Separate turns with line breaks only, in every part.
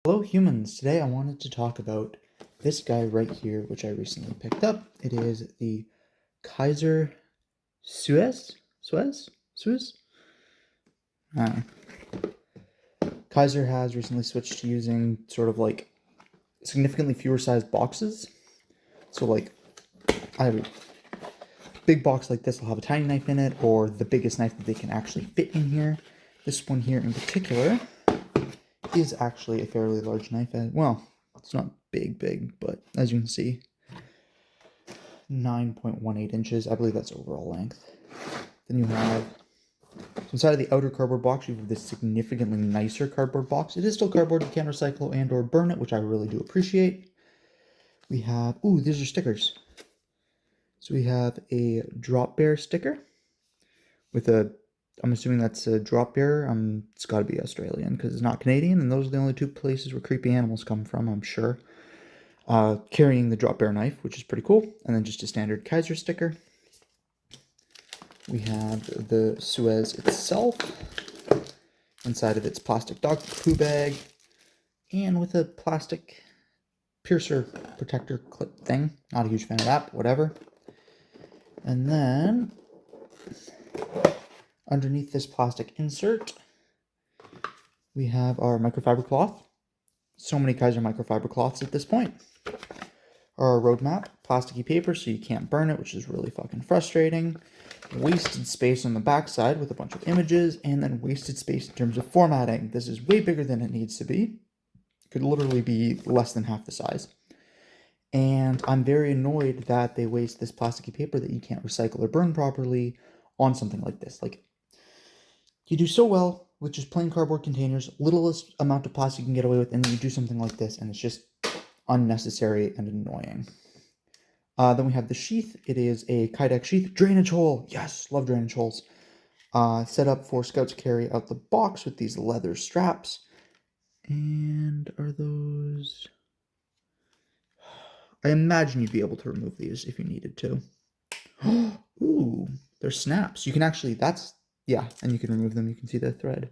Hello humans, today I wanted to talk about this guy right here, which I recently picked up. It is the Kaiser Suez? Uh, Kaiser has recently switched to using sort of like significantly fewer sized boxes. So like, I have a big box like this will have a tiny knife in it, or the biggest knife that they can actually fit in here. This one here in particular is actually a fairly large knife. Well, it's not big, but as you can see, 9.18 inches. I believe that's overall length. Then you have, inside of the outer cardboard box, you have this significantly nicer cardboard box. It is still cardboard. You can recycle and or burn it, which I really do appreciate. We have, ooh, these are stickers. So we have a drop bear sticker with a, I'm assuming that's a drop bear. It's got to be Australian because it's not Canadian, and those are the only two places where creepy animals come from, I'm sure. Carrying the drop bear knife, which is pretty cool, and then just a standard Kaiser sticker. We have the Suez itself, inside of its plastic dog poo bag, and with a plastic piercer protector clip thing. Not a huge fan of that, but whatever. And then, underneath this plastic insert, we have our microfiber cloth. So many Kaiser microfiber cloths at this point. Our roadmap, plasticky paper so you can't burn it, which is really fucking frustrating. Wasted space on the backside with a bunch of images, and then wasted space in terms of formatting. This is way bigger than it needs to be. It could literally be less than half the size. And I'm very annoyed that they waste this plasticky paper that you can't recycle or burn properly on something like this. Like, you do so well with just plain cardboard containers, littlest amount of plastic you can get away with, and then you do something like this, and it's just unnecessary and annoying. Then we have the sheath. It is a Kydex sheath. Drainage hole. Yes, love drainage holes. Set up for scouts to carry out the box with these leather straps. And are those... I imagine you'd be able to remove these if you needed to. Ooh, they're snaps. You can actually, yeah, and you can remove them. You can see the thread.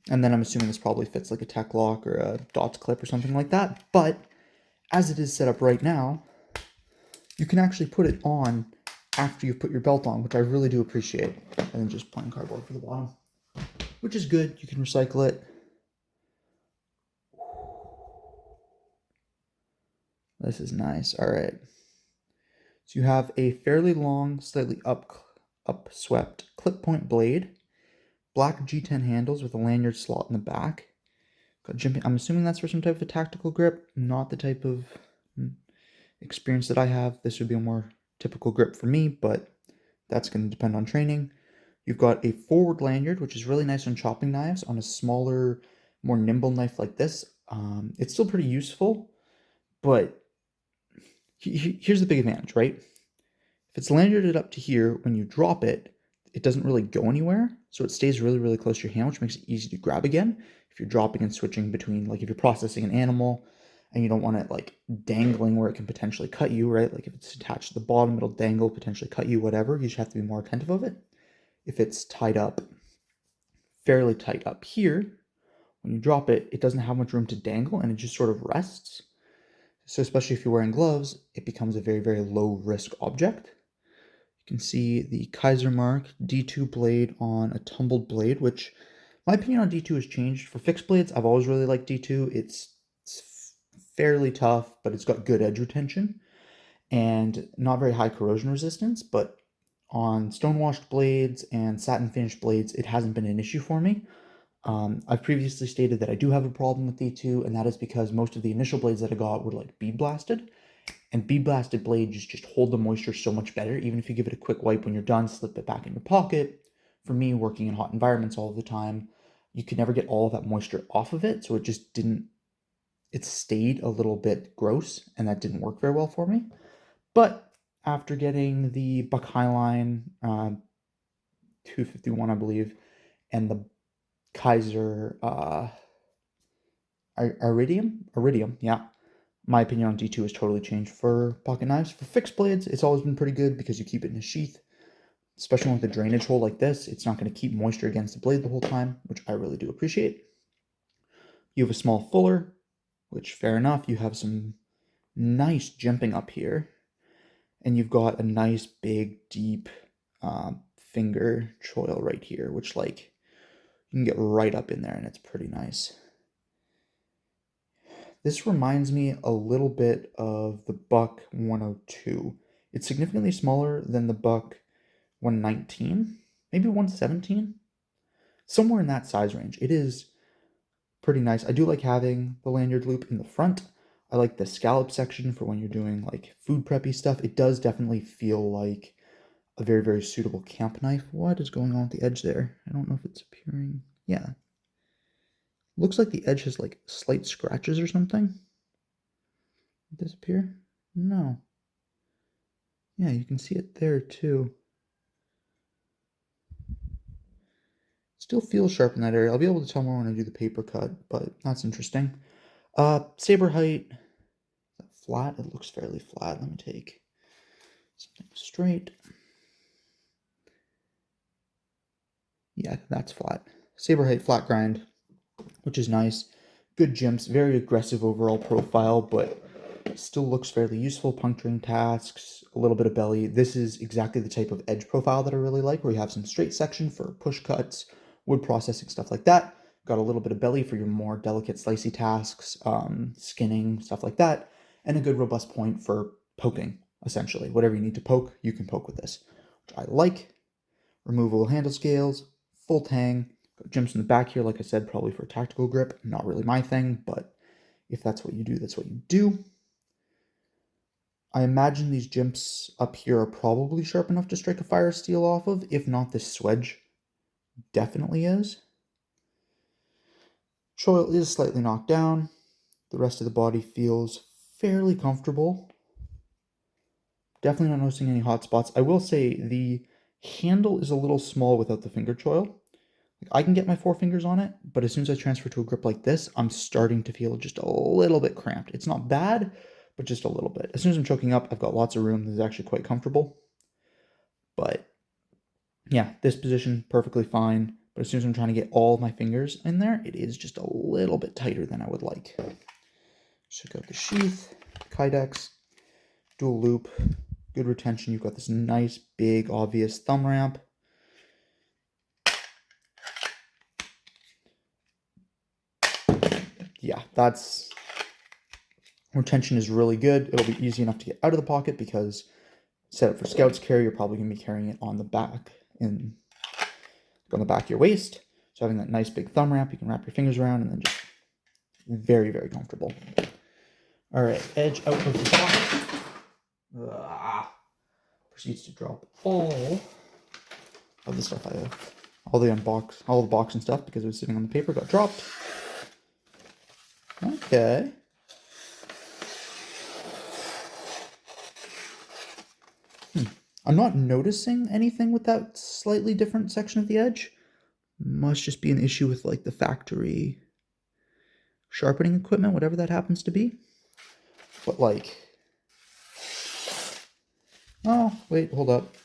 And then I'm assuming this probably fits like a tech lock or a dots clip or something like that. But as it is set up right now, you can actually put it on after you've put your belt on, which I really do appreciate. And then just plain cardboard for the bottom, which is good. You can recycle it. This is nice. All right. So you have a fairly long, slightly upswept clip point blade, black G10 handles with a lanyard slot in the back. I'm assuming that's for some type of a tactical grip, not the type of experience that I have. This would be a more typical grip for me, but that's going to depend on training. You've got a forward lanyard, which is really nice on chopping knives. On a smaller, more nimble knife like this, it's still pretty useful, but here's the big advantage, right? If it's lanyarded up to here, when you drop it, it doesn't really go anywhere, so it stays really, really close to your hand, which makes it easy to grab again. If you're dropping and switching between, like if you're processing an animal and you don't want it like dangling where it can potentially cut you, right? Like if it's attached to the bottom, it'll dangle, potentially cut you, whatever. You just have to be more attentive of it. If it's tied up, fairly tight up here, when you drop it, it doesn't have much room to dangle and it just sort of rests. So especially if you're wearing gloves, it becomes a very, very low risk object. You can see the Kaiser mark D2 blade on a tumbled blade, which my opinion on D2 has changed. For fixed blades, I've always really liked D2. It's fairly tough, but it's got good edge retention and not very high corrosion resistance. But on stonewashed blades and satin finished blades, it hasn't been an issue for me. I've previously stated that I do have a problem with D2, and that is because most of the initial blades that I got were like bead blasted. And bead blasted blades just hold the moisture so much better. Even if you give it a quick wipe when you're done, slip it back in your pocket. For me, working in hot environments all the time, you could never get all of that moisture off of it. So it just didn't, it stayed a little bit gross, and that didn't work very well for me. But after getting the Buck Highline 251, I believe, and the Kaiser Iridium, yeah. My opinion on D2 has totally changed for pocket knives. For fixed blades, it's always been pretty good because you keep it in a sheath. Especially with a drainage hole like this, it's not going to keep moisture against the blade the whole time, which I really do appreciate. You have a small fuller, which fair enough. You have some nice jimping up here. And you've got a nice big deep finger choil right here, which like you can get right up in there and it's pretty nice. This reminds me a little bit of the Buck 102. It's significantly smaller than the Buck 119, maybe 117, somewhere in that size range. It is pretty nice. I do like having the lanyard loop in the front. I like the scallop section for when you're doing like food preppy stuff. It does definitely feel like a very, very suitable camp knife. What is going on with the edge there? I don't know if it's appearing. Yeah. Looks like the edge has like slight scratches or something. Disappear? No. Yeah, you can see it there too. Still feels sharp in that area. I'll be able to tell more when I do the paper cut, but that's interesting. Saber height. Is that flat? It looks fairly flat. Let me take something straight. Yeah, that's flat. Saber height, flat grind, which is nice. Good jimps, very aggressive overall profile, but still looks fairly useful. Puncturing tasks, a little bit of belly. This is exactly the type of edge profile that I really like, where you have some straight section for push cuts, wood processing, stuff like that. Got a little bit of belly for your more delicate slicey tasks, skinning, stuff like that, and a good robust point for poking, essentially. Whatever you need to poke, you can poke with this, which I like. Removable handle scales, full tang. Got jimps in the back here, like I said, probably for tactical grip. Not really my thing, but if that's what you do, that's what you do. I imagine these jimps up here are probably sharp enough to strike a fire steel off of. If not, this swedge definitely is. Choil is slightly knocked down. The rest of the body feels fairly comfortable. Definitely not noticing any hot spots. I will say the handle is a little small without the finger choil. I can get my 4 fingers on it, but as soon as I transfer to a grip like this, I'm starting to feel just a little bit cramped. It's not bad, but just a little bit. As soon as I'm choking up, I've got lots of room. This is actually quite comfortable. But yeah, this position, perfectly fine. But as soon as I'm trying to get all of my fingers in there, it is just a little bit tighter than I would like. Check out the sheath, Kydex, dual loop, good retention. You've got this nice, big, obvious thumb ramp. Yeah, that's... retention is really good. It'll be easy enough to get out of the pocket because set up for scouts carry, you're probably going to be carrying it on the back, on the back of your waist. So having that nice big thumb ramp, you can wrap your fingers around and then just very, very comfortable. All right, edge out of the box. Proceeds to drop all of the stuff I have. All the box and stuff because it was sitting on the paper got dropped. Okay. I'm not noticing anything with that slightly different section of the edge. Must just be an issue with like the factory sharpening equipment, whatever that happens to be. But like, oh, wait, hold up.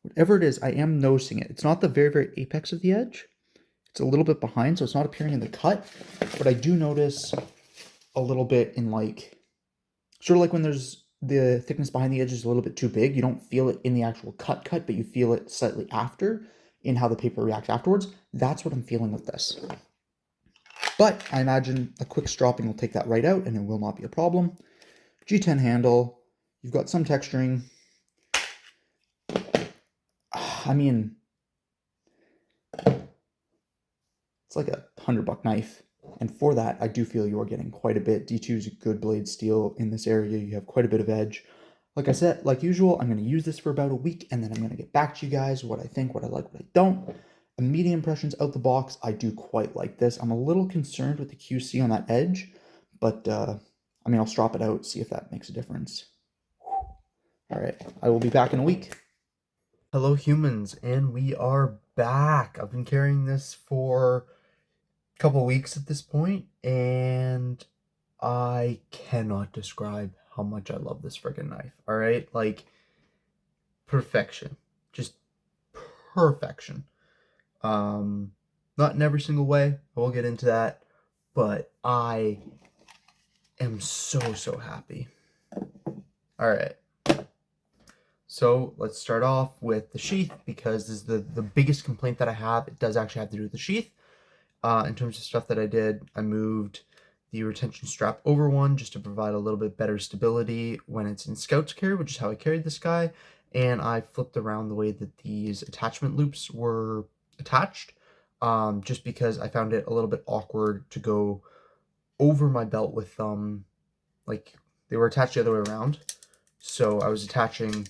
Whatever it is, I am noticing it. It's not the very, very apex of the edge. It's a little bit behind, so it's not appearing in the cut. But I do notice a little bit in like, sort of like when there's the thickness behind the edge is a little bit too big. You don't feel it in the actual cut, but you feel it slightly after in how the paper reacts afterwards. That's what I'm feeling with this. But I imagine a quick stropping will take that right out and it will not be a problem. G10 handle. You've got some texturing. I mean, it's like a $100 knife. And for that, I do feel you're getting quite a bit. D2 is a good blade steel in this area. You have quite a bit of edge. Like I said, like usual, I'm going to use this for about a week, and then I'm going to get back to you guys what I think, what I like, what I don't. Immediate impressions out the box, I do quite like this. I'm a little concerned with the QC on that edge, but I mean, I'll strop it out, see if that makes a difference. All right, I will be back in a week. Hello, humans, and we are back. I've been carrying this for a couple weeks at this point, and I cannot describe how much I love this freaking knife. All right, like perfection, just perfection. Not in every single way. I will get into that, but I am so happy. All right. So let's start off with the sheath, because this is the biggest complaint that I have. It does actually have to do with the sheath. In terms of stuff that I did, I moved the retention strap over one just to provide a little bit better stability when it's in Scout's carry, which is how I carried this guy. And I flipped around the way that these attachment loops were attached, just because I found it a little bit awkward to go over my belt with them. Like, they were attached the other way around. So I was attaching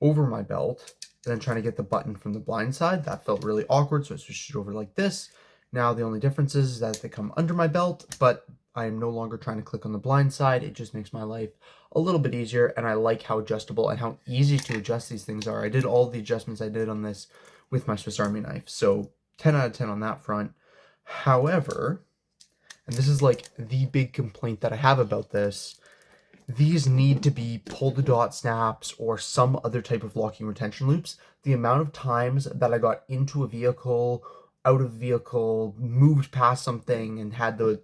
over my belt and then trying to get the button from the blind side. That felt really awkward, so I switched it over like this. Now the only difference is that they come under my belt, but I am no longer trying to click on the blind side. It just makes my life a little bit easier, and I like how adjustable and how easy to adjust these things are. I did all the adjustments I did on this with my Swiss Army knife, so 10 out of 10 on that front. However, and this is like the big complaint that I have about this, these need to be pull-the-dot snaps or some other type of locking retention loops. The amount of times that I got into a vehicle, out of a vehicle, moved past something, and had the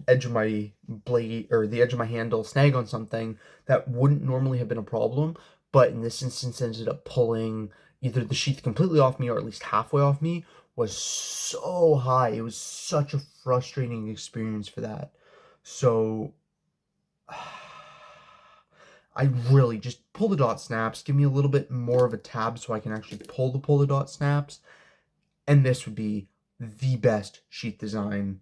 edge of my blade or the edge of my handle snag on something that wouldn't normally have been a problem, but in this instance ended up pulling either the sheath completely off me or at least halfway off me, was so high. It was such a frustrating experience for that. So I really just pull the dot snaps, give me a little bit more of a tab so I can actually pull the dot snaps, and this would be the best sheath design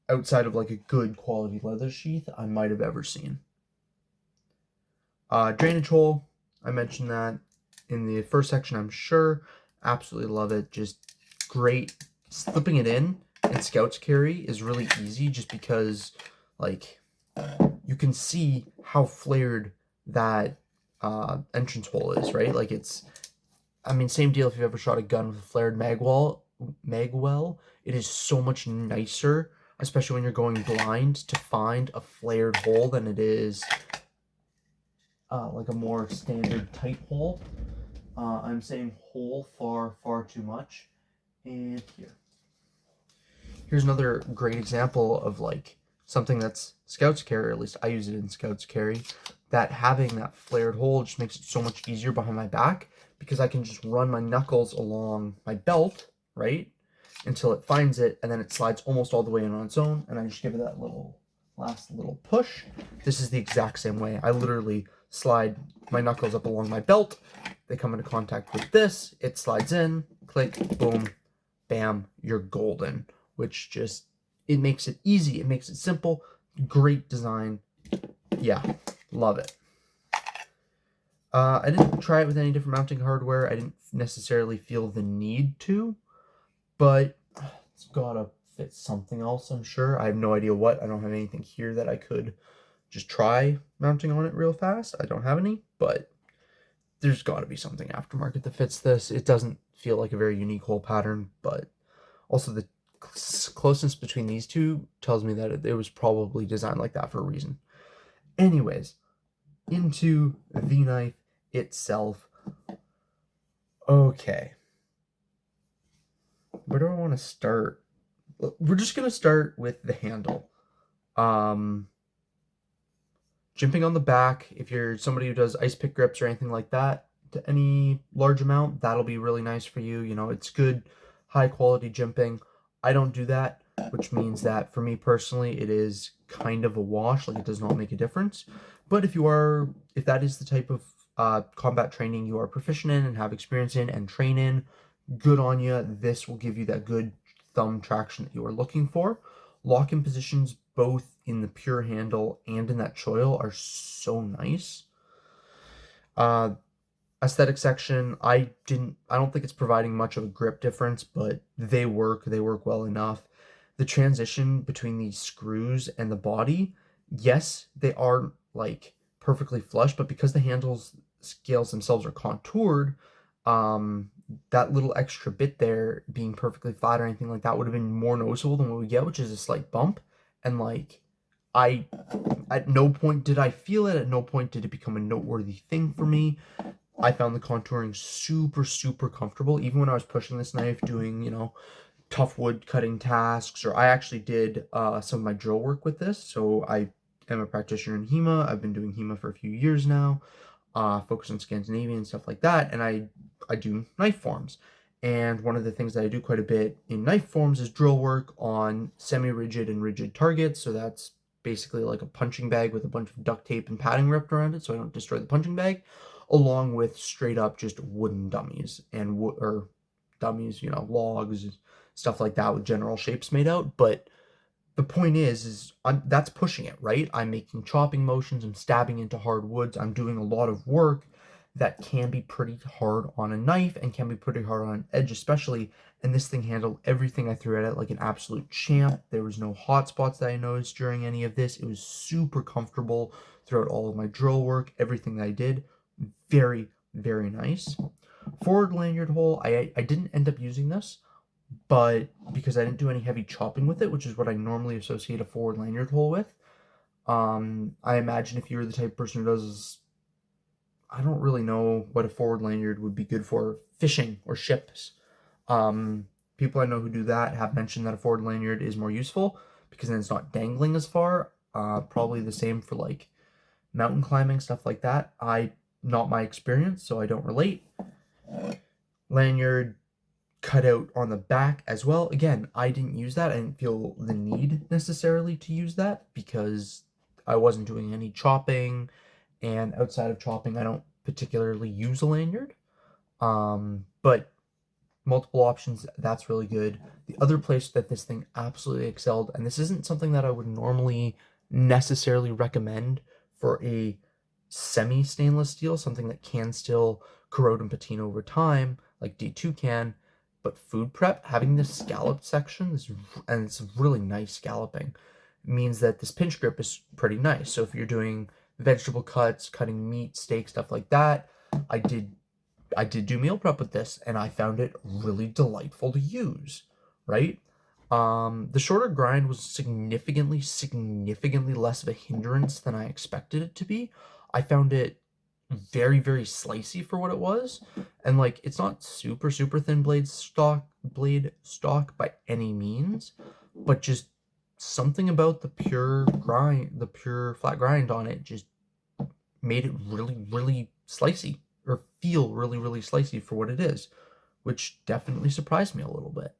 outside of like a good quality leather sheath I might have ever seen. Drainage hole, I mentioned that in the first section, I'm sure. Absolutely love it. Just great. Slipping it in Scout's carry is really easy just because, like, you can see how flared that entrance hole is, right? Like, it's, I mean, same deal if you've ever shot a gun with a flared magwell. It is so much nicer, especially when you're going blind, to find a flared hole than it is like a more standard tight hole. I'm saying hole far too much. And here's another great example of like something that's Scout's carry, or at least I use it in Scout's carry, that having that flared hole just makes it so much easier behind my back, because I can just run my knuckles along my belt, right, until it finds it, and then it slides almost all the way in on its own, and I just give it that last little push. This is the exact same way. I literally slide my knuckles up along my belt, they come into contact with this, it slides in, click, boom, bam, you're golden. Which just, it makes it easy, it makes it simple, great design. Yeah, love it. I didn't try it with any different mounting hardware. I didn't necessarily feel the need to, but it's gotta fit something else, I'm sure. I have no idea what. I don't have anything here that I could just try mounting on it real fast. I don't have any, but there's got to be something aftermarket that fits this. It doesn't feel like a very unique hole pattern, but also the closeness between these two tells me that it was probably designed like that for a reason. Anyways, into the knife itself. Okay. Where do I want to start? We're just going to start with the handle. Jimping on the back, if you're somebody who does ice pick grips or anything like that, to any large amount, that'll be really nice for you. You know, it's good, high quality jimping. I don't do that, which means that for me personally, it is kind of a wash. Like, it does not make a difference. But if that is the type of combat training you are proficient in and have experience in and train in, good on you. This will give you that good thumb traction that you are looking for. Lock-in positions, both in the pure handle and in that choil, are so nice. Aesthetic section, I don't think it's providing much of a grip difference, but they work well enough. The transition between these screws and the body, yes, they are like perfectly flush, but because the handles scales themselves are contoured, that little extra bit there being perfectly flat or anything like that would have been more noticeable than what we get, which is a slight bump. And like, I, at no point did I feel it. At no point did it become a noteworthy thing for me. I found the contouring super, super comfortable. Even when I was pushing this knife, doing, tough wood cutting tasks, or I actually did some of my drill work with this. So I am a practitioner in HEMA. I've been doing HEMA for a few years now, focus on Scandinavian and stuff like that. And I do knife forms. And one of the things that I do quite a bit in knife forms is drill work on semi-rigid and rigid targets. So that's basically like a punching bag with a bunch of duct tape and padding wrapped around it so I don't destroy the punching bag, along with straight up just wooden dummies and or dummies, logs, stuff like that with general shapes made out. But the point is that's pushing it, right? I'm making chopping motions, I'm stabbing into hard woods, I'm doing a lot of work that can be pretty hard on a knife and can be pretty hard on an edge especially, and this thing handled everything I threw at it like an absolute champ. There was no hot spots that I noticed during any of this. It was super comfortable throughout all of my drill work, everything that I did. Very, very nice. Forward lanyard hole, I didn't end up using this, but because I didn't do any heavy chopping with it, which is what I normally associate a forward lanyard hole with. I imagine if you're the type of person who does, I don't really know what a forward lanyard would be good for, fishing or ships. People I know who do that have mentioned that a forward lanyard is more useful because then it's not dangling as far. Probably the same for like mountain climbing, stuff like that. Not my experience, so I don't relate. Lanyard cut out on the back as well. Again, I didn't use that. I didn't feel the need necessarily to use that because I wasn't doing any chopping, and outside of chopping, I don't particularly use a lanyard. But multiple options, that's really good. The other place that this thing absolutely excelled, and this isn't something that I would normally necessarily recommend for a semi-stainless steel, something that can still corrode and patina over time, like D2 can, but food prep, having this scalloped section, and it's really nice scalloping, means that this pinch grip is pretty nice. So if you're doing vegetable cuts, cutting meat, steak, stuff like that, I did do meal prep with this, and I found it really delightful to use, right? The shorter grind was significantly less of a hindrance than I expected it to be. I found it very, very slicey for what it was, and like it's not super, super thin blade stock by any means, but just something about the pure flat grind on it just made it really, really slicey, or feel really, really slicey for what it is, which definitely surprised me a little bit.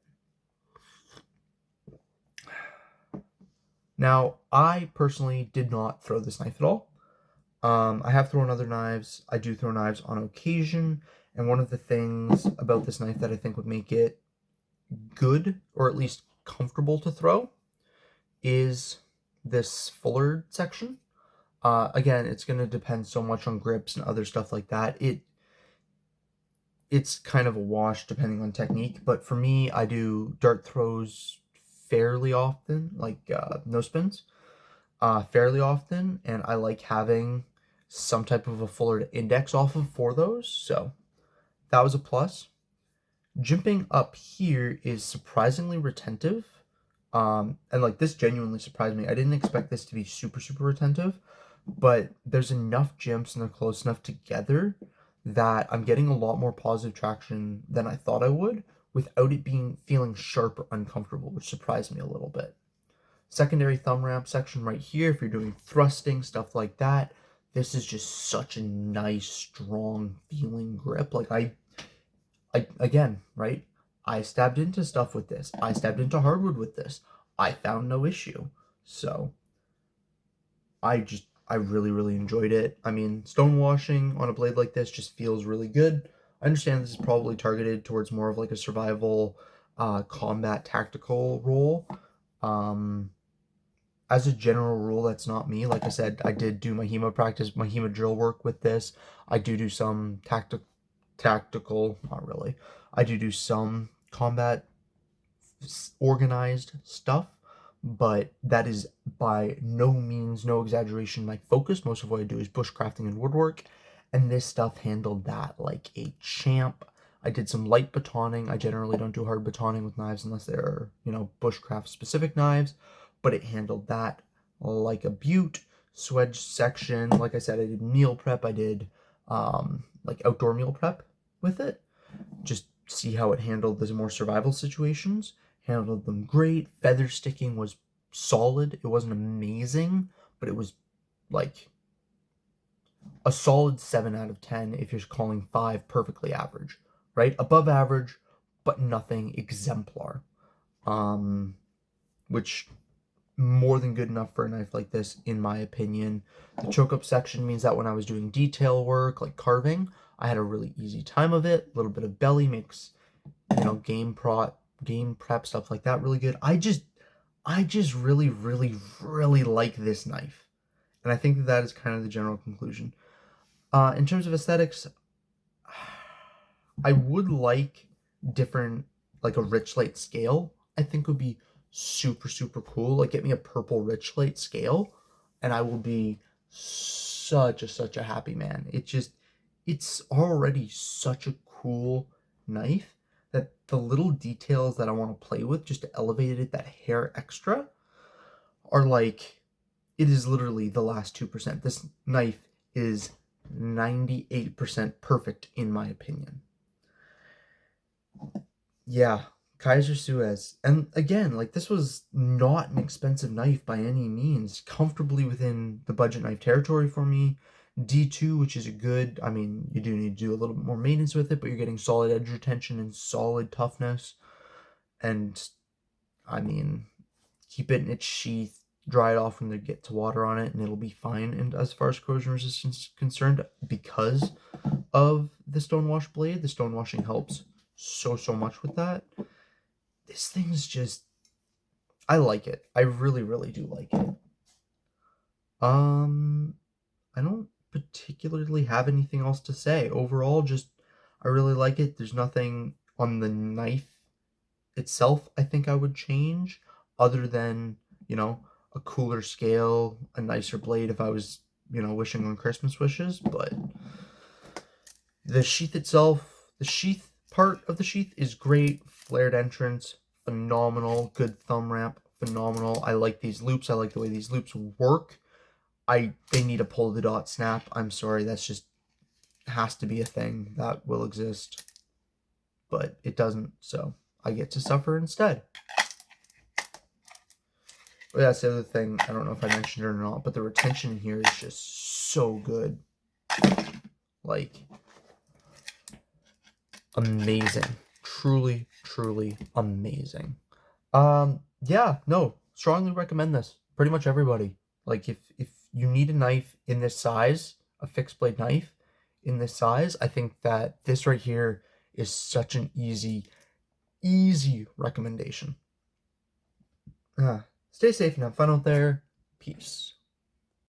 Now, I personally did not throw this knife at all. I have thrown other knives. I do throw knives on occasion, and one of the things about this knife that I think would make it good, or at least comfortable to throw, is this fuller section. Again, it's going to depend so much on grips and other stuff like that. It's kind of a wash depending on technique, but for me, I do dart throws fairly often, like no spins, fairly often, and I like having some type of a fuller to index off of for those, so that was a plus. Jimping up here is surprisingly retentive, and like this genuinely surprised me. I didn't expect this to be super, super retentive, but there's enough jimps and they're close enough together that I'm getting a lot more positive traction than I thought I would without it feeling sharp or uncomfortable, which surprised me a little bit. Secondary thumb ramp section right here, if you're doing thrusting, stuff like that, this is just such a nice, strong feeling grip. Like I again, right? I stabbed into stuff with this. I stabbed into hardwood with this. I found no issue. So I really, really enjoyed it. I mean, stonewashing on a blade like this just feels really good. I understand this is probably targeted towards more of like a survival, combat tactical role. As a general rule, that's not me. Like I said, I did do my HEMA practice, my HEMA drill work with this. I do some tactical, not really. I do some combat organized stuff, but that is by no means, no exaggeration, my focus. Most of what I do is bushcrafting and woodwork, and this stuff handled that like a champ. I did some light batoning. I generally don't do hard batoning with knives unless they're, bushcraft specific knives, but it handled that like a beaut. Suez section, like I said, I did meal prep. I did like outdoor meal prep with it. Just see how it handled the more survival situations. Handled them great. Feather sticking was solid. It wasn't amazing, but it was like a solid 7 out of 10 if you're calling 5 perfectly average, right? Above average, but nothing exemplar. Which more than good enough for a knife like this, in my opinion. The choke up section means that when I was doing detail work, like carving, I had a really easy time of it. A little bit of belly makes, game prep, stuff like that really good. I just really, really, really like this knife. And I think that is kind of the general conclusion. In terms of aesthetics, I would like different, like a Richlite scale, I think would be super, super cool. Like, get me a purple Richlite scale, and I will be such a happy man. It's already such a cool knife that the little details that I want to play with just to elevate it that hair extra are like, it is literally the last 2%. This knife is 98% perfect in my opinion. Yeah, Kaiser Suez. And again, like, this was not an expensive knife by any means. Comfortably within the budget knife territory for me. D2, which is a good, I mean, you do need to do a little bit more maintenance with it, but you're getting solid edge retention and solid toughness. And, I mean, keep it in its sheath, dry it off when they get to water on it, and it'll be fine. And as far as corrosion resistance is concerned, because of the stonewash blade, the stonewashing helps so much with that. This thing's just, I like it. I really, really do like it. I don't particularly have anything else to say. Overall, just, I really like it. There's nothing on the knife itself I think I would change, other than, a cooler scale, a nicer blade if I was, wishing on Christmas wishes. But the sheath itself, the sheath part of the sheath is great. Flared entrance, phenomenal. Good thumb ramp, phenomenal. I like these loops. I like the way these loops work. They need a pull the dot snap. I'm sorry, that's just has to be a thing that will exist, but it doesn't, so I get to suffer instead. But that's the other thing. I don't know if I mentioned it or not, but the retention in here is just so good. Like, amazing. Truly, truly amazing. Yeah, no, strongly recommend this. Pretty much everybody. Like, if you need a knife in this size, a fixed blade knife in this size, I think that this right here is such an easy recommendation. Stay safe and have fun out there. Peace.